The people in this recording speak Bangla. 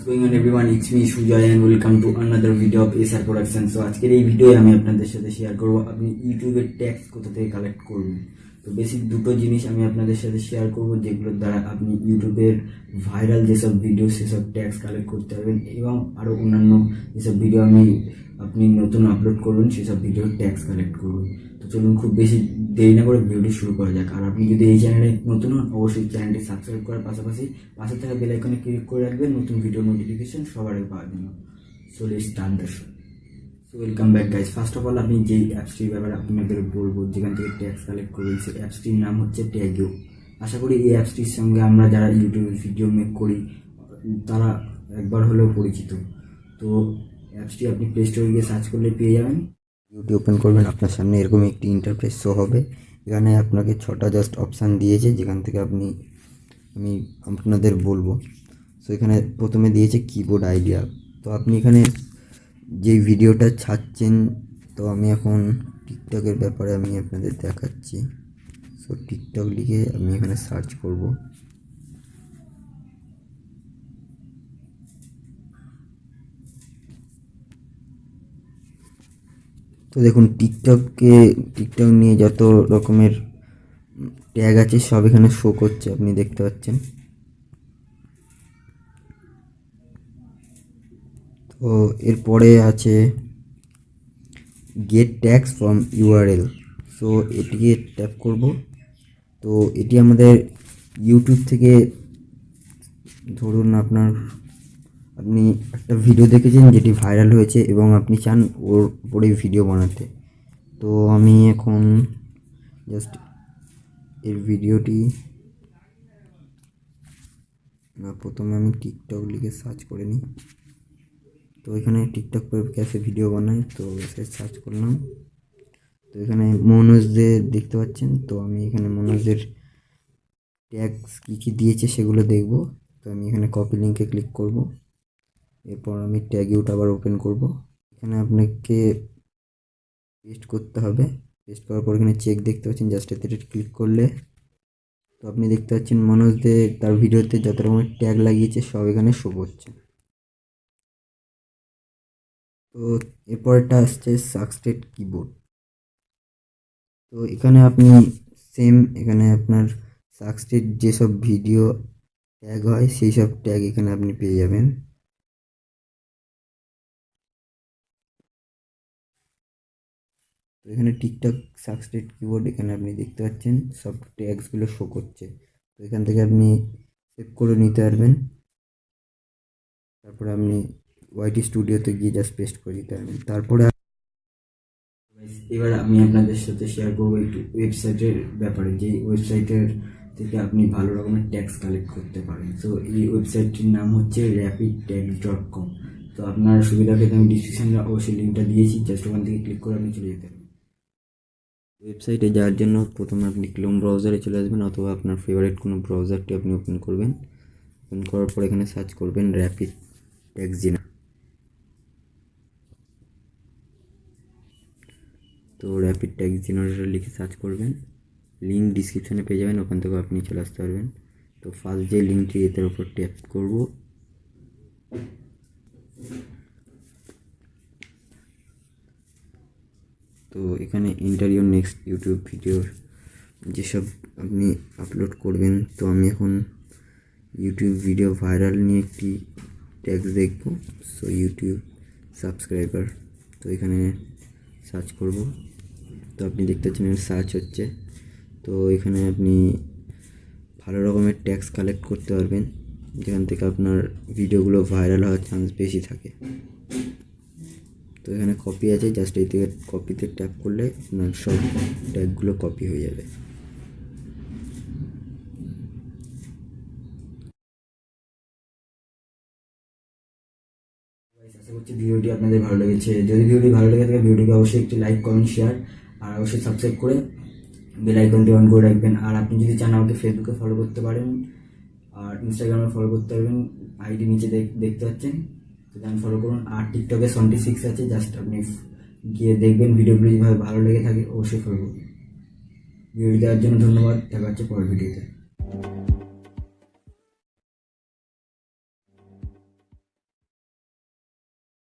What's going on everyone, it's me Sujoy and welcome to another video of SR Production. So আজকের এই ভিডিওয়ে আমি আপনাদের সাথে শেয়ার করব আপনি ইউটিউবের ট্যাক্স কোথা থেকে কালেক্ট করবেন। তো বেসিক দুটো জিনিস আমি আপনাদের সাথে শেয়ার করব যেগুলোর দ্বারা আপনি ইউটিউবের ভাইরাল যেসব ভিডিও সেসব ট্যাক্স কালেক্ট করতে পারবেন এবং আরও অন্যান্য যেসব ভিডিও আপনি নতুন আপলোড করবেন সেসব ভিডিওর ট্যাক্স কালেক্ট করবেন। তো চলুন খুব বেশি দেরি না করে ভিডিওটি শুরু করা যাক। আর আপনি যদি এই চ্যানেলে নতুন হন অবশ্যই চ্যানেলটি সাবস্ক্রাইব করার পাশাপাশি পাশে থাকা বেল আইকনে ক্লিক করে রাখবেন নতুন ভিডিও নোটিফিকেশন সবার আগে পাওয়ার জন্য। So let's start the show. So welcome back guys. First of all আমি যেই অ্যাপসটির ব্যাপারে আপনাদের বলবো যেখান থেকে ট্যাক্স কালেক্ট করবেন সেই অ্যাপসটির নাম হচ্ছে ট্যাগেও। আশা করি এই অ্যাপসটির সঙ্গে আমরা যারা ইউটিউবে ভিডিও মেক করি তারা একবার হলেও পরিচিত। তো অ্যাপসটি আপনি প্লে স্টোরে গিয়ে সার্চ করলে পেয়ে যাবেন। ইউটিউব ওপেন করবেন, আপনার সামনে এরকম একটি ইন্টারফেস শো হবে। এখানে আপনাকে 6টা জাস্ট অপশান দিয়েছে যেখান থেকে আমি আপনাদের বলবো। সো এখানে প্রথমে দিয়েছে কিবোর্ড আইডিয়া। তো আপনি এখানে যেই ভিডিওটা ছাড়ছেন, তো আমি এখন টিকটকের ব্যাপারে আমি আপনাদের দেখাচ্ছি। সো টিকটক লিখে আমি এখানে সার্চ করব। তো দেখুন টিকটক নিয়ে যত রকমের ট্যাগ আছে সব এখানে শো করছে, আপনি দেখতে পাচ্ছেন। তো এরপরে আছে get tags from URL. So এটিকে ট্যাপ করব। তো এটি আমাদের ইউটিউব থেকে, ধরুন আপনি একটা ভিডিও দেখেছেন যেটি ভাইরাল হয়েছে এবং আপনি চান ওর উপরে ভিডিও বানাতে। তো আমি এখন জাস্ট এর ভিডিওটি প্রথমে আমি টিকটক লিখে সার্চ করে নিই। তো এখানে টিকটক ক্যাফে ভিডিও বানাই, তো সার্চ করলাম। তো এখানে মনোজদের দেখতে পাচ্ছেন। তো আমি এখানে মনোজদের ট্যাগস কী দিয়েছে সেগুলো দেখব। তো আমি এখানে কপি লিঙ্কে ক্লিক করব। এরপর আমি ট্যাগেউট আবার ওপেন করব। এখানে আপনাকে পেস্ট করতে হবে। পেস্ট করার পর এখানে চেক দেখতে পাচ্ছেন, জাস্ট এতে ক্লিক করলে তো আপনি দেখতে পাচ্ছেন মনোজদের তার ভিডিওতে যত রকমের ট্যাগ লাগিয়েছে সব এখানে শো করছে। তো এরপরটা আসছে সাকসেস কিবোর্ড। তো এখানে আপনি এখানে আপনার সাকসেস যেসব ভিডিও ট্যাগ হয় সেই সব ট্যাগ এখানে আপনি পেয়ে যাবেন। তো এখানে টিকটক সাকসেস কিবোর্ড এখানে আপনি দেখতে পাচ্ছেন সব ট্যাগসগুলো শো করছে। তো এখান থেকে আপনি সেভ করে নিতে পারবেন। তারপরে আপনি ওয়াইটি স্টুডিওতে গিয়ে জাস্ট পেস্ট করে দিতে পারবেন। তারপরে এবার আমি আপনাদের সাথে শেয়ার করবো একটু ওয়েবসাইটের ব্যাপারে, যে ওয়েবসাইটের থেকে আপনি ভালো রকমের ট্যাক্স কালেক্ট করতে পারেন। তো এই ওয়েবসাইটটির নাম হচ্ছে rapidtax.com। তো আপনার সুবিধাকে আমি ডিসক্রিপশনে অবশ্যই লিঙ্কটা দিয়েছি, জাস্ট ওখান থেকে ক্লিক করে আপনি চলে যেতে পারেন। ওয়েবসাইটে যাওয়ার জন্য প্রথমে আপনি ক্রোম ব্রাউজারে চলে আসবেন অথবা আপনার ফেভারিট কোনো ব্রাউজারটি আপনি ওপেন করবেন। ওপেন করার পর এখানে সার্চ করবেন র্যাপিড ট্যাক্স জেনারেটর। তো র্যাপিড ট্যাক্স জেনারেটর লিখে সার্চ করবেন, লিঙ্ক ডিসক্রিপশানে পেয়ে যাবেন, ওখান থেকে আপনি চলে আসতে পারবেন। তো ফার্স্ট যে লিঙ্কটি এটার উপর ট্যাপ করব। তো এখানে এন্টার ইউর নেক্সট ইউটিউব ভিডিওর যেসব আপনি আপলোড করবেন। তো আমি এখন ইউটিউব ভিডিও ভাইরাল নিয়ে একটি ট্যাক্স দেখব। সো ইউটিউব সাবস্ক্রাইবার, তো এখানে সার্চ করব। তো আপনি দেখতে পাচ্ছেন সার্চ হচ্ছে। তো এখানে আপনি ভালো রকমের ট্যাক্স কালেক্ট করতে পারবেন যেখান থেকে আপনার ভিডিওগুলো ভাইরাল হওয়ার চান্স বেশি থাকে। তো এখানে কপি আছে, জাস্ট এই থেকে কপিতে ট্যাপ করলে আপনার সব ট্যাগগুলো কপি হয়ে যাবে। আশা করছি ভিডিওটি আপনাদের ভালো লেগেছে। যদি ভিডিওটি ভালো লেগে থাকে ভিডিওটিকে অবশ্যই একটি লাইক কমেন্ট শেয়ার আর অবশ্যই সাবস্ক্রাইব করে বেল আইকনটি অন করে রাখবেন। আর আপনি যদি চান আমাকে ফেসবুকে ফলো করতে পারেন আর ইনস্টাগ্রামে ফলো করতে পারবেন, আইডি নিচে দেখতে পাচ্ছেন, তো দেন ফলো করুন। আর টিকটকে 26 আছে, জাস্ট আপনি গিয়ে দেখবেন। ভিডিওগুলো যেভাবে ভালো লেগে থাকে অবশ্যই ফলো করুন। ভিডিও দেওয়ার জন্য ধন্যবাদ, দেখা হচ্ছে পরের ভিডিওতে।